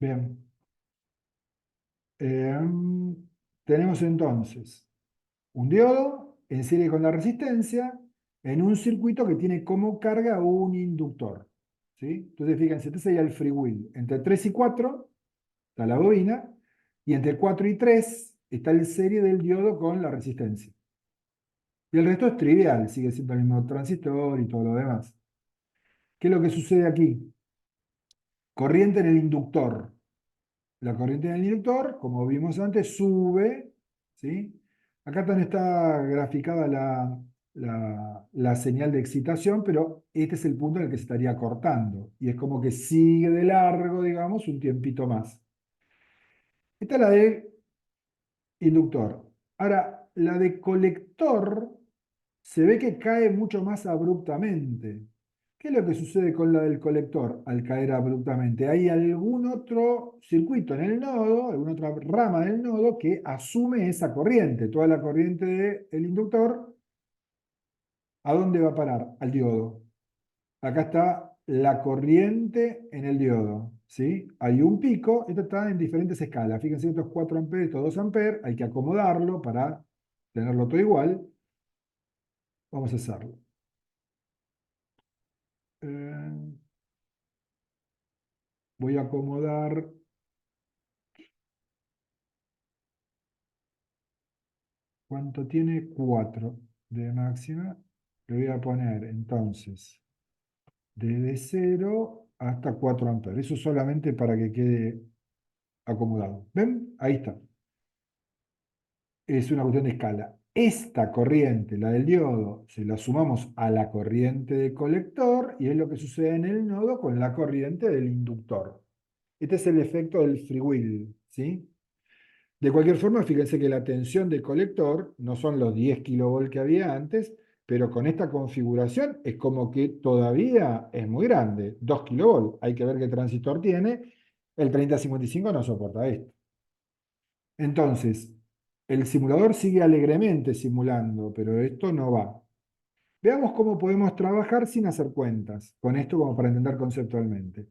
Bien. Em, Tenemos entonces un diodo en serie con la resistencia en un circuito que tiene como carga un inductor. ¿Sí? Entonces, fíjense, este sería el freewheel. Entre 3 y 4 está la bobina, y entre 4 y 3 está el serie del diodo con la resistencia. Y el resto es trivial, sigue siendo el mismo transistor y todo lo demás. ¿Qué es lo que sucede aquí? Corriente en el inductor. La corriente en el inductor, como vimos antes, sube, ¿sí? Acá también está graficada la señal de excitación, pero este es el punto en el que se estaría cortando. Y es como que sigue de largo, digamos, un tiempito más. Esta es la de inductor. Ahora, la de colector se ve que cae mucho más abruptamente. ¿Qué es lo que sucede con la del colector al caer abruptamente? Hay algún otro circuito en el nodo, alguna otra rama del nodo que asume esa corriente. Toda la corriente del inductor, ¿a dónde va a parar? Al diodo. Acá está la corriente en el diodo, ¿sí? Hay un pico, esto está en diferentes escalas. Fíjense, estos 4 amperes, estos 2 amperes, hay que acomodarlo para tenerlo todo igual. Vamos a hacerlo. Eh, Voy a acomodar, ¿cuánto tiene? 4 de máxima. Le voy a poner entonces desde 0 hasta 4 amperes. Eso solamente para que quede acomodado. ¿Ven? Ahí está. Es una cuestión de escala. Esta corriente, la del diodo, se la sumamos a la corriente del colector y es lo que sucede en el nodo con la corriente del inductor. Este es el efecto del freewheel, ¿sí? De cualquier forma, fíjense que la tensión del colector no son los 10 kilovolts que había antes, pero con esta configuración es como que todavía es muy grande, 2 kilovolts. Hay que ver qué transistor tiene. El 3055 no soporta esto. Entonces, el simulador sigue alegremente simulando, pero esto no va. Veamos cómo podemos trabajar sin hacer cuentas, con esto como para entender conceptualmente.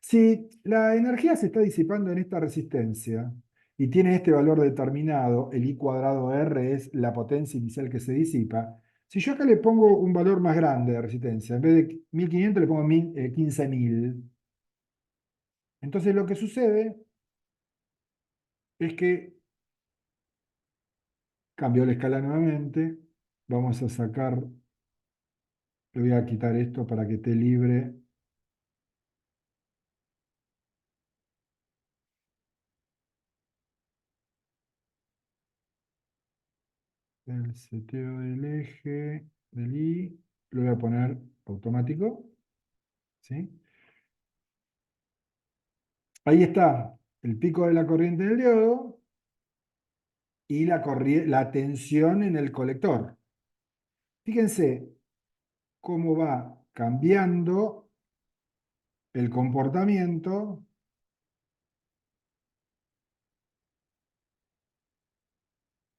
Si la energía se está disipando en esta resistencia y tiene este valor determinado, el I cuadrado R es la potencia inicial que se disipa, si yo acá le pongo un valor más grande de resistencia, en vez de 1500 le pongo 15.000, entonces lo que sucede es que cambió la escala nuevamente, vamos a sacar, le voy a quitar esto para que esté libre. El seteo del eje del I, lo voy a poner automático, ¿sí? Ahí está el pico de la corriente del diodo y la tensión en el colector. Fíjense cómo va cambiando el comportamiento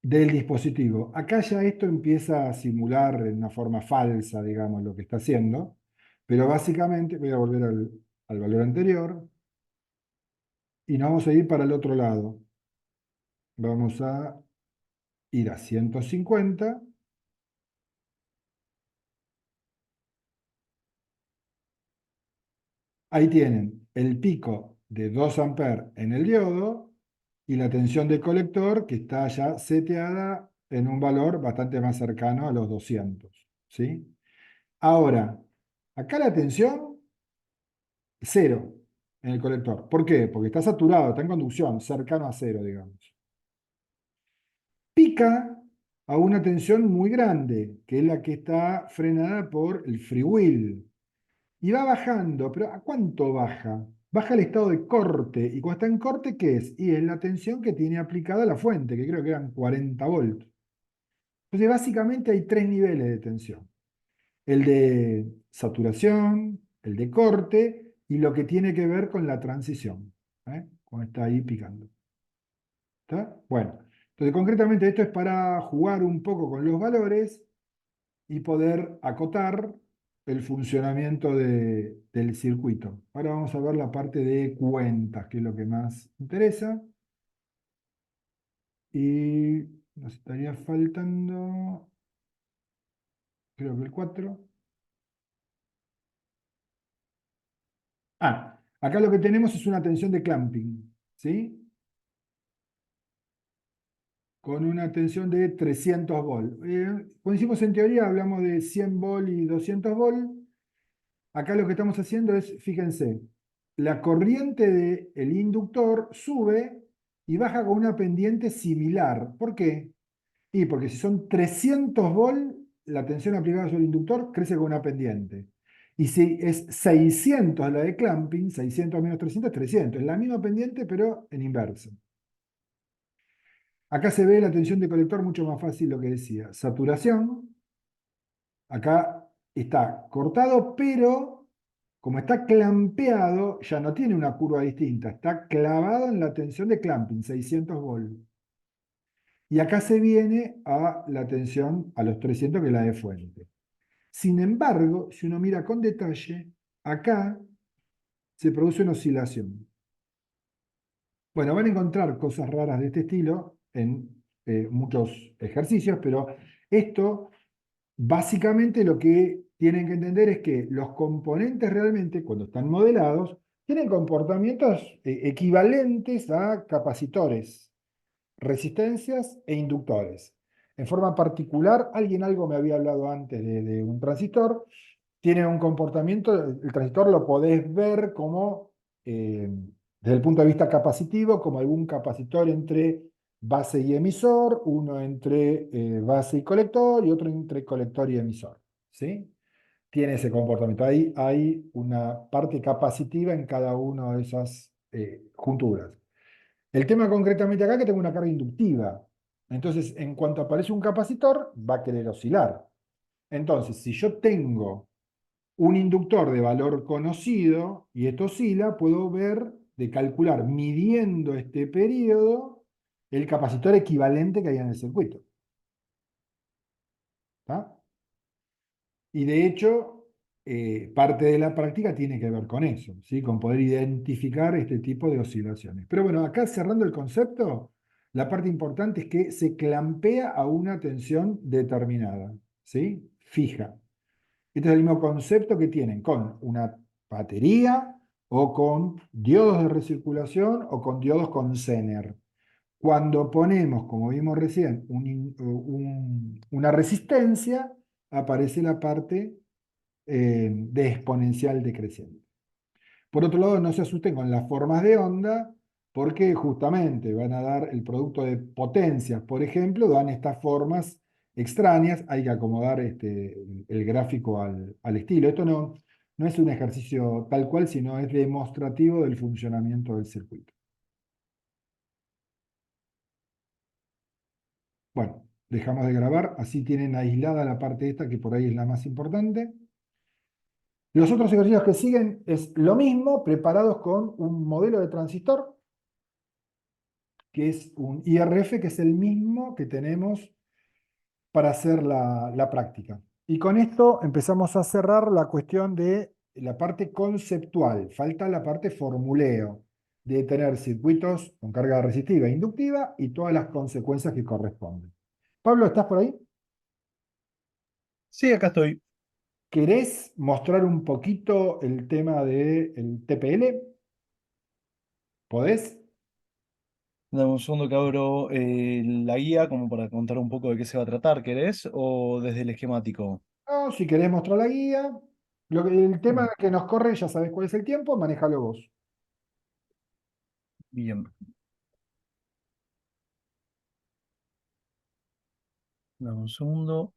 del dispositivo. Acá ya esto empieza a simular en una forma falsa, digamos, lo que está haciendo, pero básicamente, voy a volver al valor anterior, y nos vamos a ir para el otro lado. Vamos a ir a 150. Ahí tienen el pico de 2 amperes en el diodo y la tensión del colector que está ya seteada en un valor bastante más cercano a los 200. ¿Sí? Ahora, acá la tensión, cero en el colector. ¿Por qué? Porque está saturado, está en conducción, cercano a cero, digamos. Pica a una tensión muy grande, que es la que está frenada por el freewheel. Y va bajando, pero ¿a cuánto baja? Baja el estado de corte. ¿Y cuando está en corte, qué es? Y es la tensión que tiene aplicada la fuente, que creo que eran 40 volts. Entonces, básicamente hay 3 niveles de tensión. El de saturación, el de corte y lo que tiene que ver con la transición. Cuando está ahí picando. ¿Está? Bueno, entonces concretamente esto es para jugar un poco con los valores y poder acotar el funcionamiento del circuito. Ahora vamos a ver la parte de cuentas, que es lo que más interesa. Y nos estaría faltando, creo que el 4. Ah, acá lo que tenemos es una tensión de clamping, ¿sí? Con una tensión de 300 volt. Cuando hicimos en teoría, hablamos de 100 volt y 200 volt. Acá lo que estamos haciendo es, fíjense, la corriente del inductor sube y baja con una pendiente similar. ¿Por qué? Y porque si son 300 volt, la tensión aplicada sobre el inductor crece con una pendiente. Y si es 600 la de clamping, 600 menos 300 es 300. Es la misma pendiente, pero en inverso. Acá se ve la tensión de colector mucho más fácil lo que decía. Saturación, acá está cortado, pero como está clampeado, ya no tiene una curva distinta. Está clavado en la tensión de clamping, 600 volt. Y acá se viene a la tensión a los 300, que es la de fuente. Sin embargo, si uno mira con detalle, acá se produce una oscilación. Bueno, van a encontrar cosas raras de este estilo en muchos ejercicios, pero esto básicamente lo que tienen que entender es que los componentes realmente, cuando están modelados, tienen comportamientos equivalentes a capacitores, resistencias e inductores. En forma particular, alguien algo me había hablado antes de un transistor, tiene un comportamiento, el transistor lo podés ver como, desde el punto de vista capacitivo, como algún capacitor entre base y emisor, uno entre base y colector y otro entre colector y emisor. ¿Sí? Tiene ese comportamiento. Ahí hay una parte capacitiva en cada una de esas junturas. El tema concretamente acá es que tengo una carga inductiva. Entonces, en cuanto aparece un capacitor, va a querer oscilar. Entonces, si yo tengo un inductor de valor conocido y esto oscila, puedo ver, de calcular, midiendo este periodo, el capacitor equivalente que hay en el circuito. ¿Está? Y de hecho, parte de la práctica tiene que ver con eso, ¿sí? Con poder identificar este tipo de oscilaciones. Pero bueno, acá cerrando el concepto, la parte importante es que se clampea a una tensión determinada, ¿sí? Fija. Este es el mismo concepto que tienen con una batería o con diodos de recirculación o con diodos con Zener. Cuando ponemos, como vimos recién, una resistencia, aparece la parte de exponencial decreciente. Por otro lado, no se asusten con las formas de onda, porque justamente van a dar el producto de potencias, por ejemplo, dan estas formas extrañas, hay que acomodar el gráfico al estilo. Esto no es un ejercicio tal cual, sino es demostrativo del funcionamiento del circuito. Bueno, dejamos de grabar, así tienen aislada la parte esta, que por ahí es la más importante. Los otros ejercicios que siguen es lo mismo, preparados con un modelo de transistor, que es un IRF, que es el mismo que tenemos para hacer la práctica. Y con esto empezamos a cerrar la cuestión de la parte conceptual. Falta la parte formuleo, de tener circuitos con carga resistiva e inductiva y todas las consecuencias que corresponden. Pablo, ¿estás por ahí? Sí, acá estoy. ¿Querés mostrar un poquito el tema del TPL? ¿Podés? Dame un segundo que abro la guía como para contar un poco de qué se va a tratar, ¿querés? ¿O desde el esquemático? No, si querés mostrar la guía. El tema Mm, que nos corre, ya sabés cuál es el tiempo, manéjalo vos. Bien, dame un segundo.